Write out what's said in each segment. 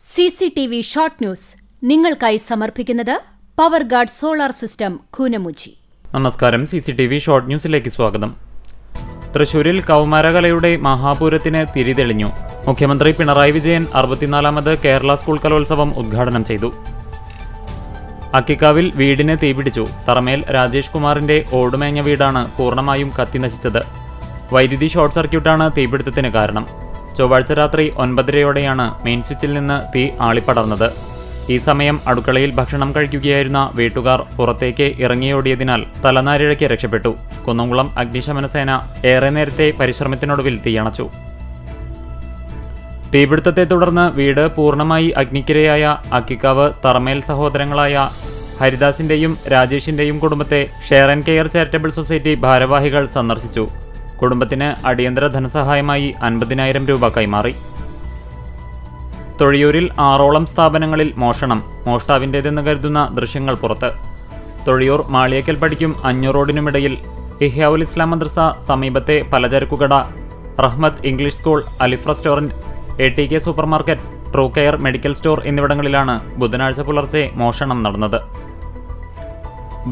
CCTV short news നിങ്ങൾക്കായി സമർപ്പിക്കുന്നത് power guard solar system Koonamuchi. നമസ്കാരം. CCTV ഷോർട്ട് ന്യൂസിലേക്ക് സ്വാഗതം. തൃശൂരിൽ കൗമാരകലയുടെ മഹാപൂരത്തിന് തിരിതെളിഞ്ഞു. മുഖ്യമന്ത്രി പിണറായി വിജയൻ 64ാമത് കേരള സ്കൂൾ കലോത്സവം ഉദ്ഘാടനം ചെയ്തു. അക്കിക്കാവിൽ വീടിന് തീപിടിച്ചു. തറമേൽ രാജേഷ് കുമാറിന്റെ ഓടുമേഞ്ഞ വീടാണ് പൂർണ്ണമായും കത്തിനശിച്ചത്. വൈദ്യുതി ഷോർട്ട് സർക്യൂട്ടാണ് തീപിടുത്തത്തിന് കാരണം. ചൊവ്വാഴ്ച രാത്രി 9:30യോടെയാണ് മെയിൻ സ്വിച്ചിൽ നിന്ന് തീ ആളിപ്പടർന്നത്. ഈ സമയം അടുക്കളയിൽ ഭക്ഷണം കഴിക്കുകയായിരുന്ന വീട്ടുകാർ പുറത്തേക്ക് ഇറങ്ങിയോടിയതിനാൽ തലനാരിഴയ്ക്ക് രക്ഷപ്പെട്ടു. കുന്നംകുളം അഗ്നിശമന ഏറെ നേരത്തെ പരിശ്രമത്തിനൊടുവിൽ തീയണച്ചു. തീപിടുത്തത്തെ തുടർന്ന് വീട് പൂർണ്ണമായി അഗ്നിക്കിരയായ അക്കിക്കാവ് തറമേൽ സഹോദരങ്ങളായ ഹരിദാസിന്റെയും രാജേഷിന്റെയും കുടുംബത്തെ share and care charitable society ഭാരവാഹികൾ സന്ദർശിച്ചു. കുടുംബത്തിന് അടിയന്തര ധനസഹായമായി 50,000 രൂപ കൈമാറി. തൊഴിയൂരിൽ 6ഓളം സ്ഥാപനങ്ങളിൽ മോഷണം. മോഷ്ടാവിൻ്റേതെന്ന് കരുതുന്ന ദൃശ്യങ്ങൾ പുറത്ത്. തൊഴിയൂർ മാളിയേക്കൽ പടിക്കും 5 റോഡിനുമിടയിൽ ഇഹ്യാഉൽ ഇസ്ലാം മദ്രസ, സമീപത്തെ പലചരക്കുകട, റഹ്മത്ത് ഇംഗ്ലീഷ് സ്കൂൾ, അലിഫ് restaurant, ATK supermarket, true care medical store എന്നിവിടങ്ങളിലാണ് ബുധനാഴ്ച പുലർച്ചെ മോഷണം നടന്നത്.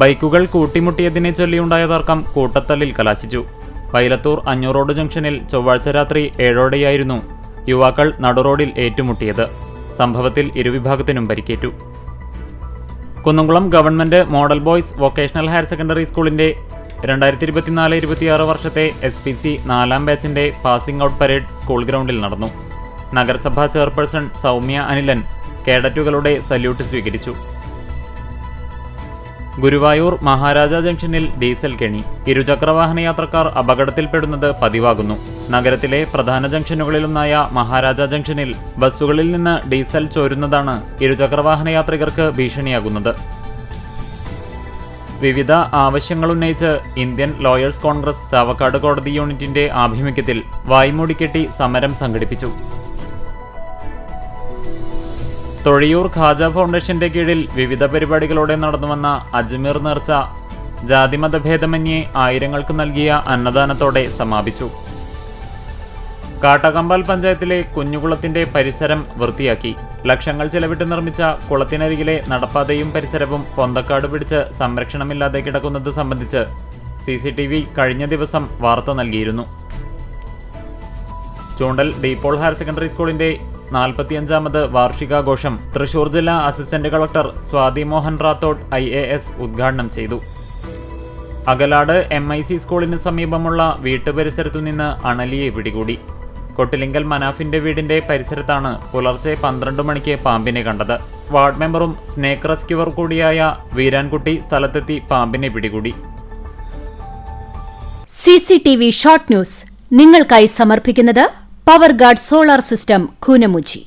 ബൈക്കുകൾ കൂട്ടിമുട്ടിയതിനെ ചൊല്ലിയുണ്ടായ തർക്കം കൂട്ടത്തല്ലിൽ കലാശിച്ചു. വൈലത്തൂർ 5 റോഡ് ജംഗ്ഷനിൽ ചൊവ്വാഴ്ച രാത്രി 7ഓടെയായിരുന്നു യുവാക്കൾ നടുറോഡിൽ ഏറ്റുമുട്ടിയത്. സംഭവത്തിൽ ഇരുവിഭാഗത്തിനും പരിക്കേറ്റു. Kunnamkulam government model boys vocational higher secondary സ്കൂളിന്റെ 2024-26 വർഷത്തെ SPC 4ാം ബാച്ചിന്റെ പാസിംഗ് ഔട്ട് പരേഡ് സ്കൂൾ ഗ്രൗണ്ടിൽ നടന്നു. നഗരസഭാ ചെയർപേഴ്സൺ സൗമ്യ അനിലൻ കേഡറ്റുകളുടെ സല്യൂട്ട് സ്വീകരിച്ചു. ഗുരുവായൂർ മഹാരാജ ജംഗ്ഷനിൽ ഡീസൽ കെണി. ഇരുചക്രവാഹന യാത്രക്കാർ അപകടത്തിൽപ്പെടുന്നത് പതിവാകുന്നു. നഗരത്തിലെ പ്രധാന ജംഗ്ഷനുകളിലൊന്നായ മഹാരാജ ജംഗ്ഷനിൽ ബസ്സുകളിൽ നിന്ന് ഡീസൽ ചോരുന്നതാണ് ഇരുചക്രവാഹന യാത്രികർക്ക് ഭീഷണിയാകുന്നത്. വിവിധ ആവശ്യങ്ങളുന്നയിച്ച് ഇന്ത്യൻ ലോയേഴ്സ് കോൺഗ്രസ് ചാവക്കാട് കോടതി യൂണിറ്റിന്റെ ആഭിമുഖ്യത്തിൽ വായ്മൂടിക്കെട്ടി സമരം സംഘടിപ്പിച്ചു. തൊഴിയൂർ ഖാജ ഫൗണ്ടേഷന്റെ കീഴിൽ വിവിധ പരിപാടികളോടെ നടന്നുവന്ന അജ്മീർ നേർച്ച ജാതിമതഭേദമന്യേ ആയിരങ്ങൾക്ക് നൽകിയ അന്നദാനത്തോടെ സമാപിച്ചു. കാട്ടകമ്പാൽ പഞ്ചായത്തിലെ കുഞ്ഞുകുളത്തിന്റെ പരിസരം വൃത്തിയാക്കി. ലക്ഷങ്ങൾ ചെലവിട്ട് നിർമ്മിച്ച കുളത്തിനരികിലെ നടപ്പാതയും പരിസരവും പൊന്തക്കാട് പിടിച്ച് സംരക്ഷണമില്ലാതെ കിടക്കുന്നത് സംബന്ധിച്ച് CCTV കഴിഞ്ഞ ദിവസം വാർത്ത നൽകിയിരുന്നു. ചൂണ്ടൽ ഡീപോൾ ഹയർ സെക്കൻഡറി സ്കൂളിന്റെ 45ാമത് വാർഷികാഘോഷം തൃശൂർ ജില്ലാ assistant collector Swathi Mohan Rathod IAS ഉദ്ഘാടനം ചെയ്തു. അകലാട് MIC സ്കൂളിന് സമീപമുള്ള വീട്ടുപരിസരത്തുനിന്ന് അണലിയെ പിടികൂടി. കൊട്ടിലിങ്കൽ മനാഫിന്റെ വീടിന്റെ പരിസരത്താണ് പുലർച്ചെ 12 മണിക്ക് പാമ്പിനെ കണ്ടത്. വാർഡ് മെമ്പറും സ്നേക്ക് റെസ്ക്യൂവർ കൂടിയായ വീരാൻകുട്ടി സ്ഥലത്തെത്തി പാമ്പിനെ പിടികൂടി. CCTV ഷോർട്ട് ന്യൂസ് നിങ്ങൾക്കായി സമർപ്പിക്കുന്നത് power guard solar system Koonamuchi.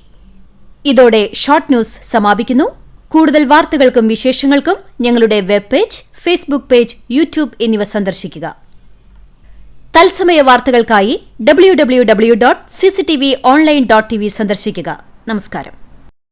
ഇതോടെ ഷോർട്ട് ന്യൂസ് സമാപിക്കുന്നു. കൂടുതൽ വാർത്തകൾക്കും വിശേഷങ്ങൾക്കും ഞങ്ങളുടെ web page, Facebook page, YouTube എന്നിവ സന്ദർശിക്കുക. തത്സമയ വാർത്തകൾക്കായി www.cctv online.tv സന്ദർശിക്കുക. നമസ്കാരം.